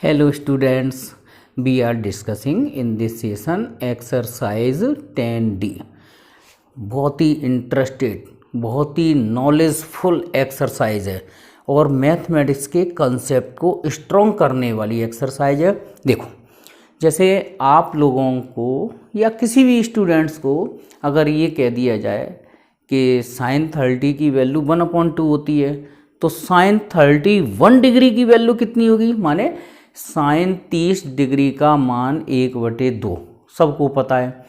Hello students, we are discussing in this session exercise 10D। बहुत ही interested, बहुत ही knowledgeful exercise है और mathematics के कंसेप्ट को स्ट्रॉन्ग करने वाली एक्सरसाइज है। देखो, जैसे आप लोगों को या किसी भी स्टूडेंट्स को अगर ये कह दिया जाए कि sin 30 की वैल्यू 1/2 होती है, तो sin 31 डिग्री की वैल्यू कितनी होगी? माने sin 30 डिग्री का मान 1/2 सबको पता है।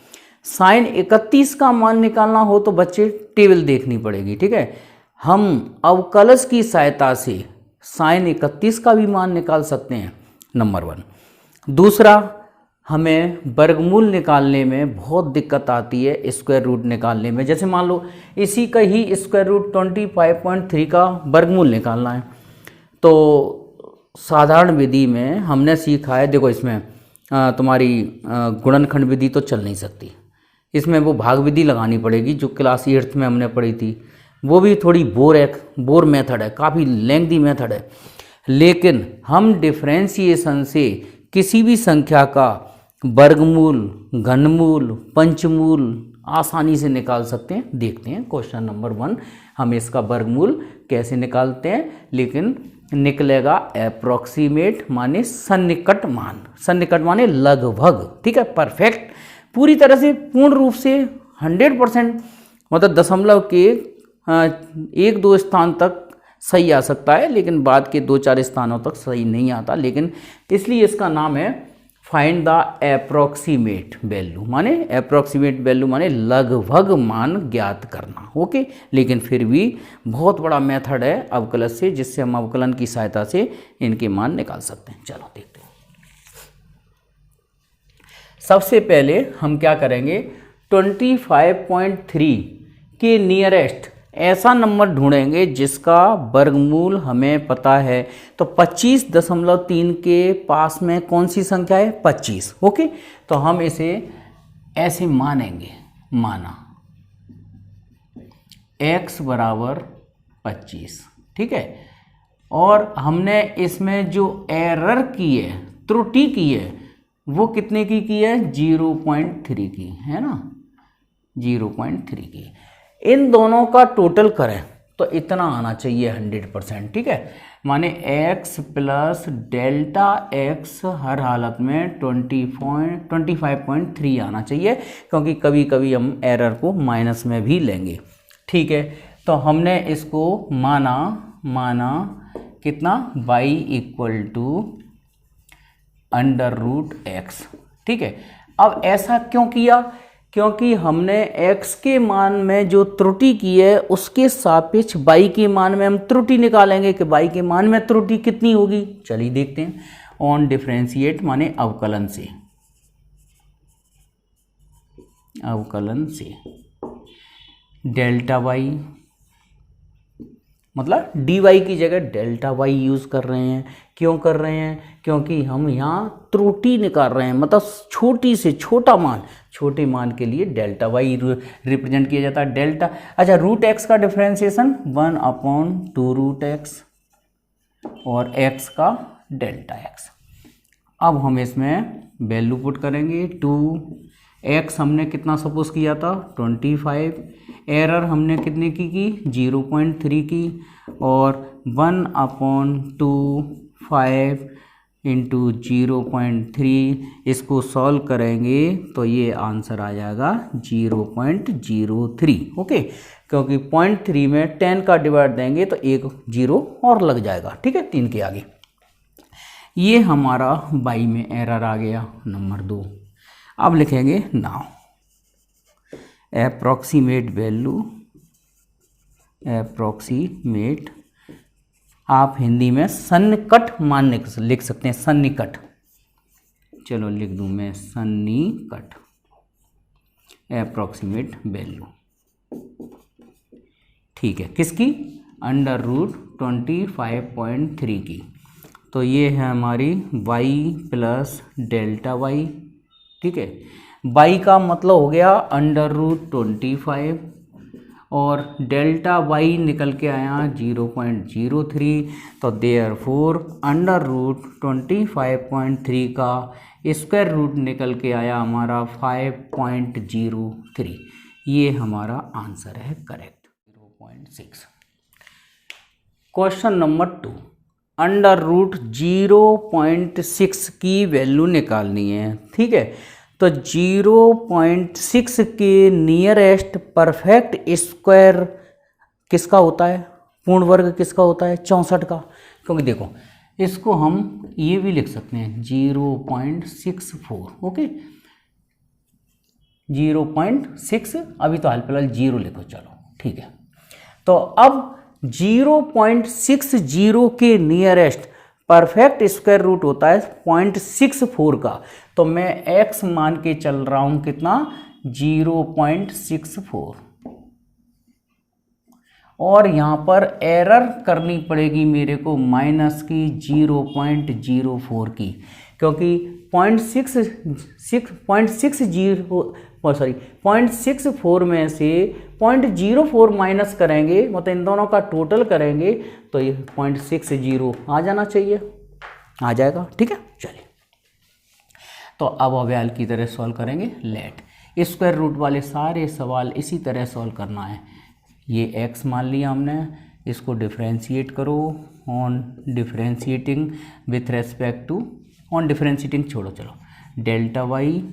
sin 31 का मान निकालना हो तो बच्चे टेबल देखनी पड़ेगी, ठीक है। हम अवकलज की सहायता से sin 31 का भी मान निकाल सकते हैं, नंबर 1। दूसरा, हमें वर्गमूल निकालने में बहुत दिक्कत आती है स्क्वायर रूट निकालने में। जैसे मान लो इसी का ही स्क्वायर रूट 25.3 का वर्गमूल निकालना है, तो साधारण विधि में हमने सीखा है। देखो, इसमें तुम्हारी गुणनखंड विधि तो चल नहीं सकती, इसमें वो भाग विधि लगानी पड़ेगी जो क्लास 8th में हमने पढ़ी थी। वो भी थोड़ी बोर मेथड है, काफ़ी लेंथी मेथड है, लेकिन हम डिफरेंशिएशन से किसी भी संख्या का वर्गमूल, घनमूल, पंचमूल आसानी से निकाल सकते हैं। देखते हैं क्वेश्चन नंबर 1, हम इसका वर्गमूल कैसे निकालते हैं। लेकिन निकलेगा अप्रोक्सीमेट माने सन्निकट मान, सन्निकट माने लगभग, ठीक है, परफेक्ट, पूरी तरह से पूर्ण रूप से 100%, मतलब दशमलव के 1-2 स्थान तक सही आ सकता है, लेकिन बाद के 2-4 स्थानों तक सही नहीं आता। लेकिन इसलिए इसका नाम है फाइंड द अप्रोक्सीमेट वैल्यू, माने अप्रोक्सीमेट वैल्यू माने लगभग मान ज्ञात करना, ओके। लेकिन फिर भी बहुत बड़ा मेथड है अवकलज से, जिससे हम अवकलन की सहायता से इनके मान निकाल सकते हैं। चलो देखते हैं। सबसे पहले हम क्या करेंगे, 25.3 के नियरेस्ट ऐसा नंबर ढूंढेंगे जिसका वर्गमूल हमें पता है। तो 25.3 के पास में कौन सी संख्या है? 25, ओके। तो हम इसे ऐसे मानेंगे, माना x बराबर 25, ठीक है। और हमने इसमें जो एरर की है, त्रुटि की है, वो कितने की है? 0.3 की है ना, 0.3 की। इन दोनों का टोटल करें तो इतना आना चाहिए 100%, ठीक है। माने x प्लस डेल्टा x हर हालत में 25.3 आना चाहिए, क्योंकि कभी कभी हम एरर को माइनस में भी लेंगे, ठीक है। तो हमने इसको माना कितना? y = √x, ठीक है। अब ऐसा क्यों किया? क्योंकि हमने x के मान में जो त्रुटि की है उसके सापेक्ष y के मान में हम त्रुटि निकालेंगे कि y के मान में त्रुटि कितनी होगी। चलिए देखते हैं। ऑन डिफरेंशिएट माने अवकलन से, डेल्टा y, मतलब dy की जगह डेल्टा y यूज़ कर रहे हैं। क्यों कर रहे हैं? क्योंकि हम यहाँ त्रुटि निकाल रहे हैं, मतलब छोटी से छोटा मान, छोटे मान के लिए डेल्टा y रिप्रेजेंट किया जाता है। डेल्टा, अच्छा, √x का डिफरेंशिएशन 1/2√x और x का डेल्टा x। अब हम इसमें वैल्यू पुट करेंगे। 2x हमने कितना सपोज किया था? 25। एरर हमने कितने की 0.3 की, और 1/2 इंटू 0.3, इसको सॉल्व करेंगे तो ये आंसर आ जाएगा 0.03, ओके। क्योंकि 0.3 में 10 का डिवाइड देंगे तो एक 0 और लग जाएगा, ठीक है, 3 के आगे। ये हमारा y में एरर आ गया, नंबर 2। अब लिखेंगे नाउ अप्रोक्सीमेट वैल्यू, अप्रोक्सीमेट, आप हिंदी में सन्निकट मान लिख सकते हैं, सन्निकट। चलो लिख दूं मैं सन्निकट, अप्रोक्सीमेट वैल्यू, ठीक है। किसकी? √25.3 की। तो ये है हमारी y प्लस डेल्टा y, ठीक है। y का मतलब हो गया √25 और डेल्टा वाई निकल के आया 0.03, तो देयरफॉर अंडर रूट 25.3 का स्क्वायर रूट निकल के आया हमारा 5.03। ये हमारा आंसर है correct 0.6। Question number 2, under root 0.6 की वैल्यू निकालनी है। ठीक है, तो 0.6 के नियरेस्ट परफेक्ट स्क्वायर किसका होता है, पूर्ण वर्ग किसका होता है, 64 का। क्योंकि देखो इसको हम ये भी लिख सकते हैं 0.64, ओके 0.6, अभी तो हाल फिलहाल 0 लिखो, चलो ठीक है। तो अब 0.60 के नियरेस्ट परफेक्ट स्क्वायर रूट होता है 0.64 का, तो मैं x मान के चल रहा हूं कितना, 0.64, और यहां पर एरर करनी पड़ेगी मेरे को माइनस की 0.04 की, क्योंकि 0.64 में से 0.04 माइनस करेंगे, मतलब इन दोनों का टोटल करेंगे तो ये 0.60 आ जाना चाहिए, आ जाएगा। ठीक है, चलिए तो अब अवयल की तरह सॉल्व करेंगे। लेट स्क्वायर रूट वाले सारे सवाल इसी तरह सॉल्व करना है। ये x मान लिया हमने, इसको डिफ्रेंशिएट करो on differentiating with respect to, on differentiating छोड़ो, चलो डेल्टा वाई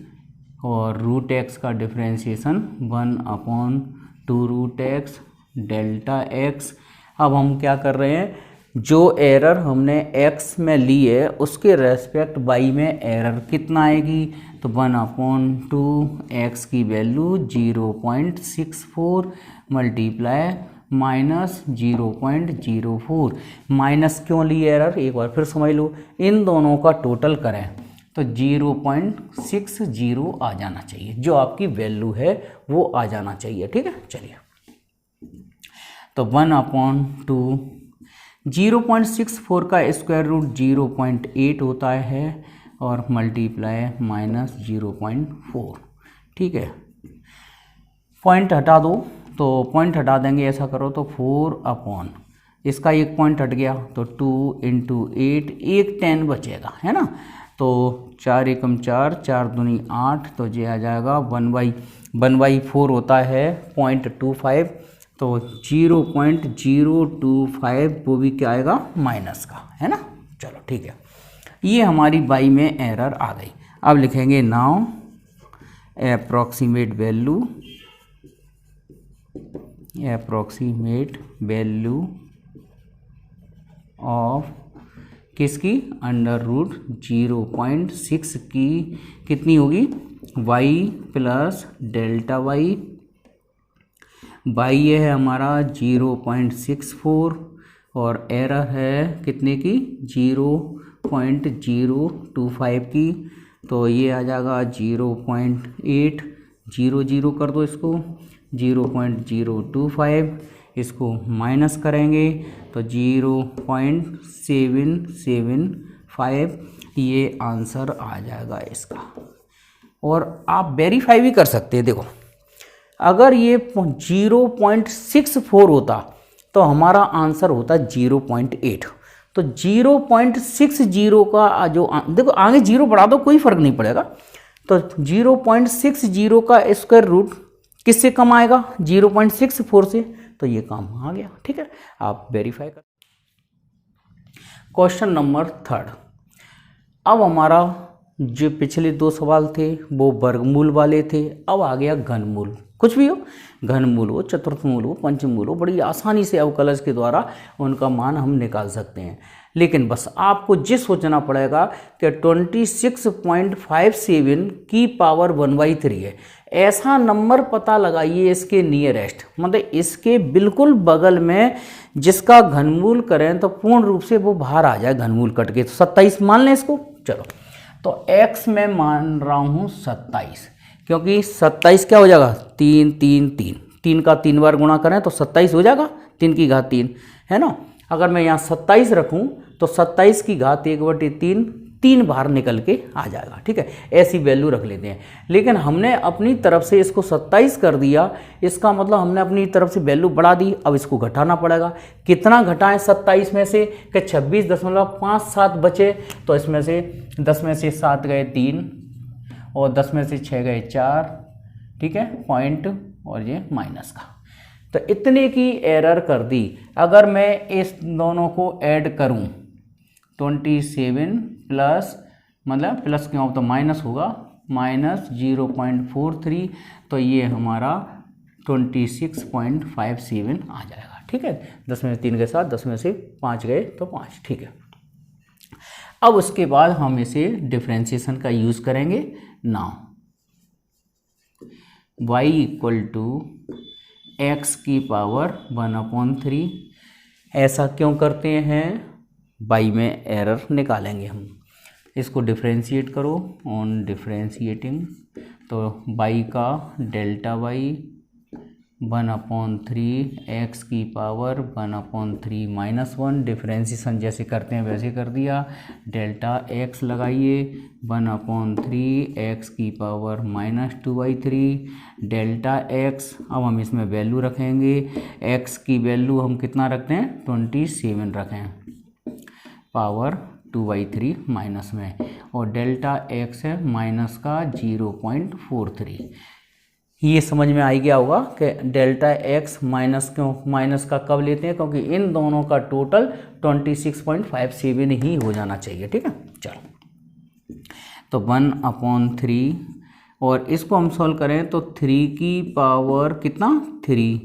और रूट एक्स का differentiation 1/2 root X delta X. अब हम क्या कर रहे हैं, जो एरर हमने x में ली है उसके रेस्पेक्ट y में एरर कितना आएगी, तो 1/2 x की वैल्यू 0.64 मल्टीप्लाई माइनस 0.04। माइनस क्यों ली एरर, एक बार फिर समझ लो, इन दोनों का टोटल करें तो 0.60 आ जाना चाहिए, जो आपकी वैल्यू है वो आ जाना चाहिए। ठीक है, चलिए तो 1/2 0.64 का स्क्वायर रूट 0.8 होता है और मल्टीप्लाई माइनस 0.4। ठीक है, पॉइंट हटा दो, तो पॉइंट हटा देंगे, ऐसा करो तो 4 इसका एक पॉइंट हट गया तो 2 × 8, एक 10 बचेगा, है ना। तो 4 एकम 4, 4 दूनी 8, तो ये आ जाएगा 1/4 होता है 0.25, तो 0.025 वो भी क्या आएगा, माइनस का, है ना। चलो ठीक है, ये हमारी बाई में एरर आ गई। अब लिखेंगे नाउ अप्रॉक्सीमेट वैल्यू ऑफ किसकी, अंडर रूट 0.6 की कितनी होगी, y प्लस डेल्टा वाई, ये है हमारा 0.64 और एरर है कितने की, 0.025 की, तो ये आ जाएगा 0.8, 0 कर दो इसको, 0.025, इसको माइनस करेंगे तो 0.775, ये आंसर आ जाएगा इसका। और आप वेरीफाई भी कर सकते हैं, देखो अगर ये 0.64 होता तो हमारा आंसर होता 0.8, तो 0.60 का जो देखो आगे 0 बढ़ा दो कोई फर्क नहीं पड़ेगा, तो 0.60 का स्क्वायर रूट किससे कम आएगा, 0.64 से, तो ये काम आ गया। ठीक है, आप वेरीफाई कर। क्वेश्चन नंबर 3, अब हमारा जो पिछले 2 सवाल थे वो वर्गमूल वाले थे, अब आ गया घनमूल। कुछ भी हो, घनमूल हो, चतुर्थमूल हो, पंचमूल हो, बड़ी आसानी से अवकलज के द्वारा उनका मान हम निकाल सकते हैं। लेकिन बस आपको ये सोचना पड़ेगा कि 26.57 की पावर 1/3 है, ऐसा नंबर पता लगाइए इसके नियरेस्ट, मतलब इसके बिल्कुल बगल में जिसका घनमूल करें तो पूर्ण रूप से वो बाहर आ जाए घनमूल कट के। तो 27 मान लें इसको, चलो तो x में मान रहा हूँ 27, क्योंकि 27 क्या हो जाएगा, 3 3 3, 3 का 3 बार गुणा करें तो 27 हो जाएगा, 3 की घात 3, है ना। अगर मैं यहाँ 27 रखूँ तो 27 की घात 1/3 3 बाहर निकल के आ जाएगा। ठीक है, ऐसी वैल्यू रख लेते हैं। लेकिन हमने अपनी तरफ से इसको 27 कर दिया, इसका मतलब हमने अपनी तरफ से वैल्यू बढ़ा दी। अब इसको घटाना पड़ेगा। कितना घटाएं 27 में से कि 26.57 बचे, तो इसमें से 10 में से 7 गए 3 और 10 में से 6 गए 4। ठीक है, पॉइंट और ये माइनस का, तो इतने की एरर कर दी। अगर मैं इस दोनों को ऐड करूं 27 प्लस, मतलब प्लस क्यों तो माइनस होगा, माइनस 0.43, तो ये हमारा 26.57 आ जाएगा। ठीक है, 10 में से 3 के साथ 10 में से 5 गए तो 5। ठीक है, अब उसके बाद हम इसे डिफ्रेंशिएशन का यूज करेंगे। Now y equal to x की पावर 1/3। ऐसा क्यों करते हैं, y में एरर निकालेंगे हम। इसको डिफ्रेंशिएट करो, ऑन डिफ्रेंशिएटिंग तो y का डेल्टा y 1/3 x की पावर 1/3 -1। डिफ्रेंशिएशन जैसे करते हैं वैसे कर दिया। डेल्टा x लगाइए 1/3 x की पावर -2/3 डेल्टा x। अब हम इसमें वैल्यू रखेंगे। x की वैल्यू हम कितना रखते हैं, 27 रखें, पावर 2/3 माइनस में, और डेल्टा x है माइनस का 0.43। ये समझ में आ गया होगा कि डेल्टा x माइनस क्यों, माइनस का कब लेते हैं, क्योंकि इन दोनों का टोटल 26.57 ही हो जाना चाहिए। ठीक है, चलो तो 1/3, और इसको हम सॉल्व करें तो 3 की पावर कितना 3,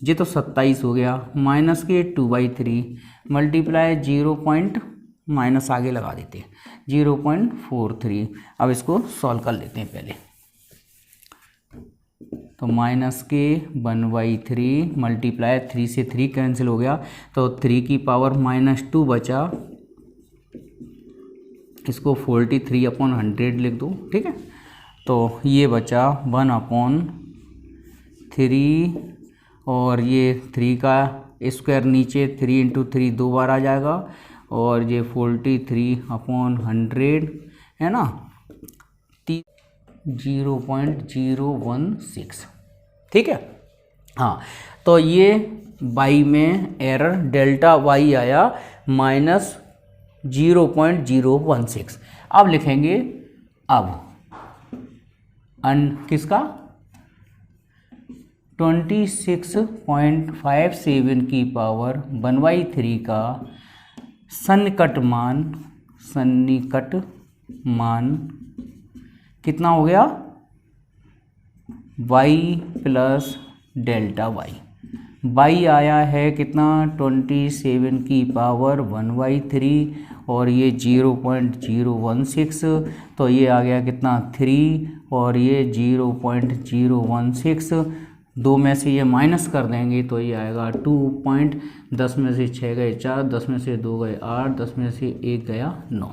ये तो 27 हो गया, माइनस के 2/3 मल्टीप्लाई 0. माइनस आगे लगा देते हैं 0.43। अब इसको सॉल्व कर लेते हैं पहले। तो माइनस के 1/3 मल्टीप्लाई 3 से 3 कैंसिल हो गया, तो 3 की पावर -2 बचा, इसको 43/100 लिख दो। ठीक है, तो ये बचा 1/3, और ये 3 का स्क्वायर नीचे 3 × 3 2 बार आ जाएगा, और ये 43/100 है ना, 0.016। ठीक है, हाँ, तो ये y में एरर डेल्टा y आया -0.016। अब लिखेंगे, अब किसका 26.57 की पावर 1/3 का सन्निकट मान कितना हो गया, y प्लस डेल्टा y आया है कितना 27 की पावर 1/3, और ये 0.016, तो ये आ गया कितना 3, और ये 0.016, 2 में से ये माइनस कर देंगे तो ये आएगा 2. 10 में से 6 गए 4, 10 में से 2 गए 8, 10 में से 1 गया 9।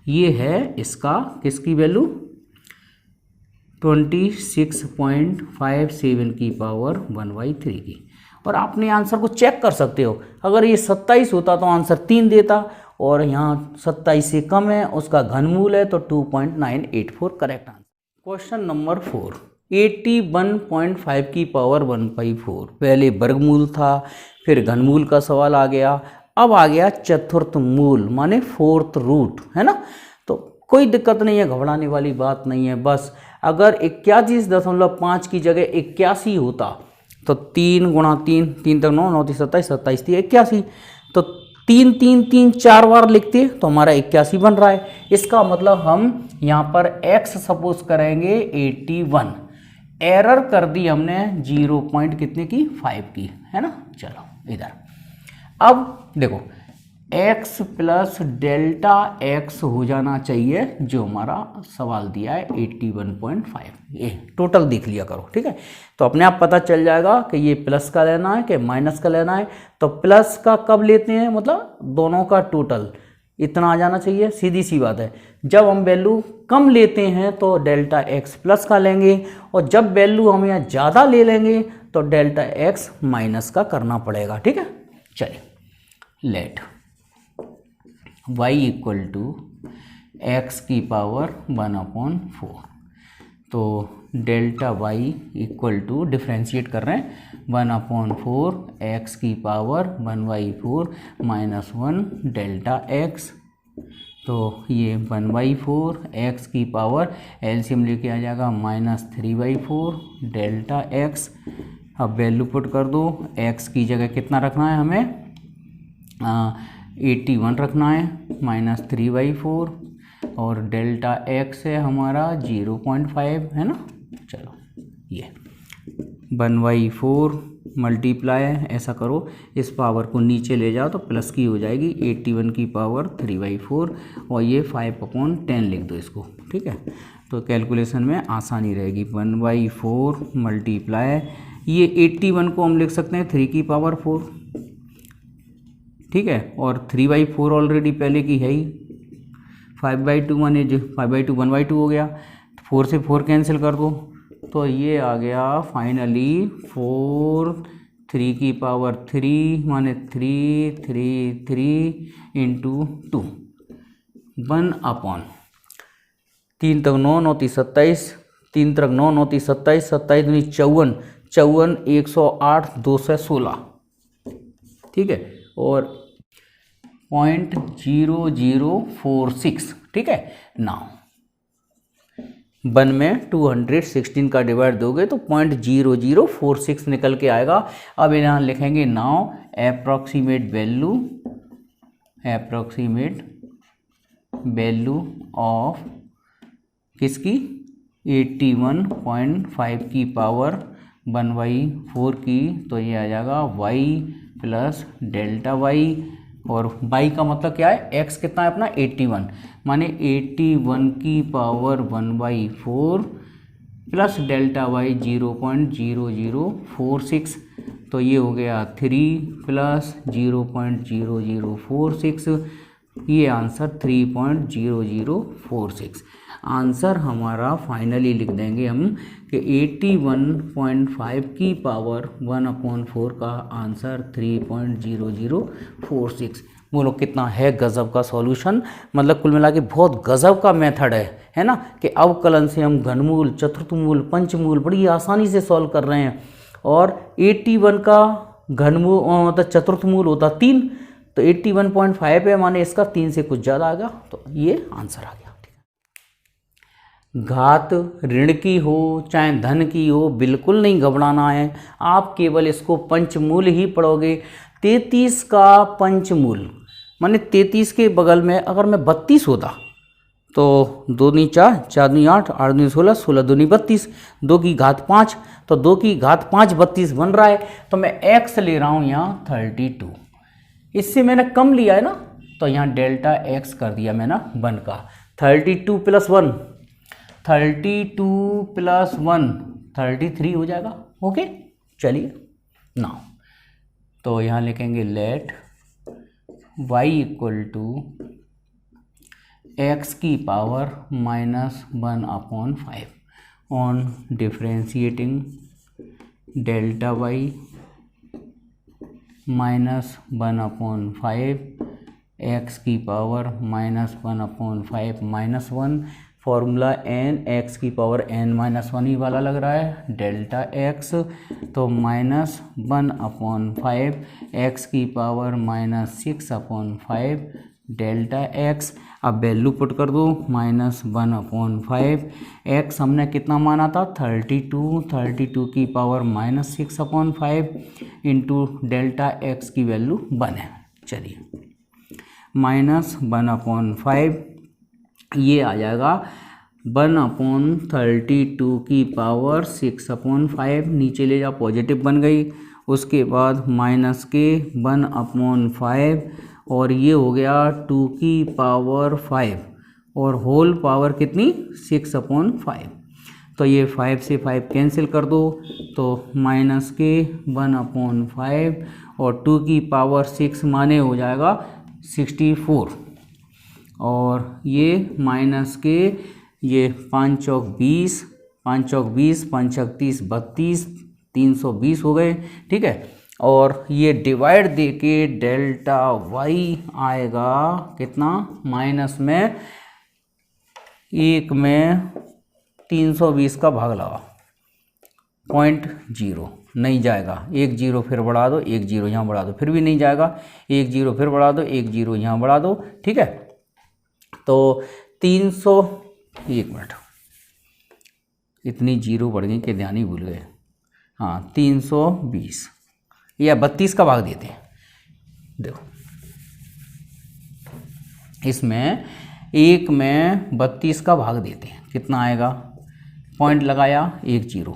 ये है इसका किसकी वैल्यू 26.57 की पावर 1/3 की। और आपने आंसर को चेक कर सकते हो, अगर ये 27 होता तो आंसर 3 देता, और यहाँ 27 से कम है, उसका घनमूल है, तो 2.984 करेक्ट आंसर। क्वेश्चन नंबर 4, 81.5 की पावर 1/4। पहले वर्गमूल था, फिर घनमूल का सवाल आ गया, अब आ गया चतुर्थ मूल माने 4th रूट, है ना। तो कोई दिक्कत नहीं है, घबराने वाली बात नहीं है। बस अगर 81.5 की जगह 81 होता तो 3 × 3, 3 तक 9, 9 × 27, 27 थी 81, तो 3 3 3 4 बार लिखते तो हमारा 81 बन रहा है। इसका मतलब हम यहाँ पर x सपोज करेंगे 81, एरर कर दी हमने 0. कितने की 5 की, है ना। चलो इधर अब देखो x प्लस डेल्टा x हो जाना चाहिए, जो हमारा सवाल दिया है 81.5। ये टोटल देख लिया करो, ठीक है। तो अपने आप पता चल जाएगा कि ये प्लस का लेना है कि माइनस का लेना है। तो प्लस का कब लेते हैं, मतलब दोनों का टोटल इतना आ जाना चाहिए, सीधी सी बात है। जब हम वैल्यू कम लेते हैं तो डेल्टा x प्लस का लेंगे, और जब वैल्यू हम यहाँ ज़्यादा ले लेंगे तो डेल्टा x माइनस का करना पड़ेगा, ठीक है। चलिए let y equal to x की पावर 1/4। तो delta Y equal to differentiate कर रहे हैं 1/4 एक्स की पावर 1/4 -1 डेल्टा एक्स। तो ये 1/4 एक्स की पावर एलसीएम लेके आ जाएगा -3/4 डेल्टा एक्स। अब वैल्यू पुट कर दो, एक्स की जगह कितना रखना है हमें 81 रखना है -3/4 और डेल्टा एक्स है हमारा 0.5 है ना। चलो ये 1/4 मल्टीप्लाई ऐसा करो, इस पावर को नीचे ले जाओ तो प्लस की हो जाएगी 81 की पावर 3/4 और ये 5/10 लिख दो इसको, ठीक है। तो कैलकुलेशन में आसानी रहेगी। 1/4 मल्टीप्लाई ये 81 को हम लिख सकते हैं 3 की पावर 4, ठीक है, और 3/4 ऑलरेडी पहले की है ही। 5/2 माने 5/2 1/2 हो गया, 4 से 4 कैंसिल कर दो तो ये आ गया फाइनली 4 3 की पावर 3 माने 3 3 3 इंटू 2 1/3 तक 9 9 27 3 तक 9 9 27 27 दूनी 54 54 108 216, ठीक है, और 0.0046, ठीक है। नाउ 1 में 216 का डिवाइड दोगे तो 0.0046 निकल के आएगा। अब यहाँ लिखेंगे नाउ अप्रॉक्सीमेट वैल्यू ऑफ किसकी 81.5 की पावर 1/4 की, तो ये आ जाएगा y प्लस डेल्टा वाई। और y का मतलब क्या है, x कितना है अपना 81 माने 81 की पावर 1/4 प्लस डेल्टा वाई 0.0046, तो ये हो गया 3 प्लस 0.0046, ये आंसर 3.0046। आंसर हमारा फाइनली लिख देंगे हम कि 81.5 की पावर 1/4 का आंसर 3.0046। बोलो कितना है गज़ब का सॉल्यूशन, मतलब कुल मिला के बहुत गज़ब का मेथड है ना, कि अवकलन से हम घनमूल, चतुर्थमूल, पंचमूल बड़ी आसानी से सॉल्व कर रहे हैं। और 81 का घनमूल मतलब चतुर्थमूल होता 3, तो 81.5 है माने इसका 3 से कुछ ज़्यादा आ गया, तो ये आंसर आ गया। घात ऋण की हो चाहे धन की हो बिल्कुल नहीं घबराना है, आप केवल इसको पंचमूल ही पढ़ोगे। 33 का पंचमूल माने 33 के बगल में अगर मैं 32 होता तो 2 दूनी 4 4 दूनी 8 8 दूनी 16 16 दूनी 32 2 की घात 5, तो 2 की घात 5 32 बन रहा है। तो मैं x ले रहा हूँ यहाँ 32, इससे मैंने कम लिया है ना, तो यहाँ डेल्टा x कर दिया मैंने 1 का। 32 प्लस 1 32 प्लस 1 33 हो जाएगा। ओके चलिए नाउ तो यहाँ लिखेंगे let y equal to x की power -1/5 on differentiating delta y -1/5 x की पावर -1/5 -1 फॉर्मूला n एक्स की पावर n-1 ही वाला लग रहा है डेल्टा एक्स, तो -1/5 एक्स की पावर -6/5 डेल्टा एक्स। अब वैल्यू पुट कर दो -1/5 एक्स हमने कितना माना था 32 की पावर -6/5 इंटू डेल्टा एक्स की वैल्यू 1 है। चलिए -1/5 ये आ जाएगा 1/32 की पावर 6/5, नीचे ले जाओ पॉजिटिव बन गई, उसके बाद माइनस के 1/5 और ये हो गया 2 की पावर 5 और होल पावर कितनी 6/5, तो ये 5 से 5 कैंसिल कर दो, तो माइनस के 1/5 और 2 की पावर 6 माने हो जाएगा 64 और ये माइनस के ये 5 चौक 20 5 चौक 20 5 चौक 30 32 320 हो गए, ठीक है। और ये डिवाइड दे के डेल्टा वाई आएगा कितना माइनस में 1 में 320 का भाग लगा 0.0 नहीं जाएगा, 1 0 फिर बढ़ा दो, 1 0 यहाँ बढ़ा दो, फिर भी नहीं जाएगा, 1 0 फिर बढ़ा दो, 1 0 यहाँ बढ़ा दो, ठीक है। तो 300, 1 मिनट, इतनी जीरो बढ़ गई कि ध्यान ही भूल गए। हाँ 320 या 32 का भाग देते हैं। देखो इसमें 1 में 32 का भाग देते हैं, कितना आएगा, पॉइंट लगाया 1 0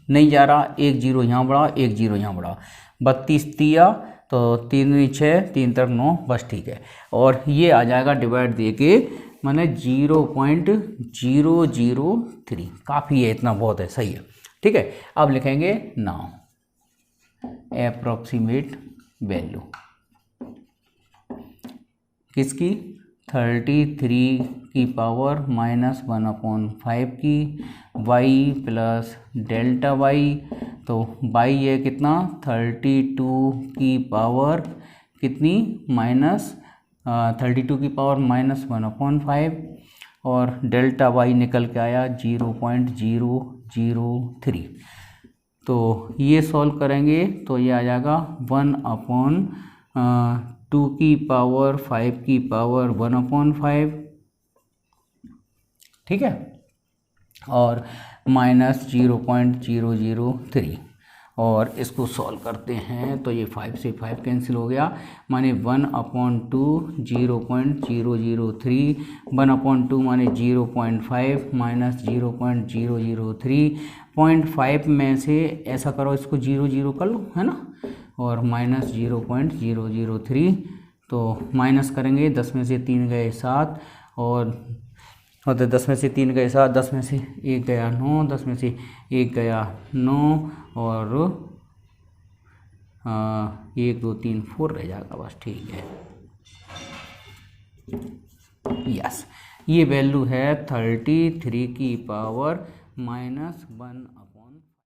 नहीं जा रहा, 1 0 यहाँ बढ़ा, 1 0 यहाँ बढ़ा, 32 दिया तो 3 6 3 तक 9, बस ठीक है। और ये आ जाएगा डिवाइड दे के मैंने 0.003, काफ़ी है, इतना बहुत है, सही है, ठीक है। अब लिखेंगे नाउ एप्रोक्सीमेट वैल्यू किसकी, 33 की पावर -1/5 की y प्लस डेल्टा y, तो y है कितना 32 की पावर कितनी -32 की पावर -1/5 और डेल्टा y निकल के आया 0.003। तो ये सॉल्व करेंगे तो ये आ जाएगा 1/2 की पावर 5 की पावर 1/5, ठीक है, और -0.003। और इसको सॉल्व करते हैं तो ये 5 से 5 कैंसिल हो गया, माने 1/2 0.003, 1/2 माने 0.5 -0.003, 0.5 में से ऐसा करो, इसको 0 0 कर लो, है ना, और -0.003, तो माइनस करेंगे, 10 में से 3 गए 7 और तो 10 में से 3 गए 7, 10 में से 1 गया 9, 10 में से 1 गया 9 और 1 2 3 4 रह जाएगा, बस ठीक है। यस, ये वैल्यू है 33 की पावर -1/5।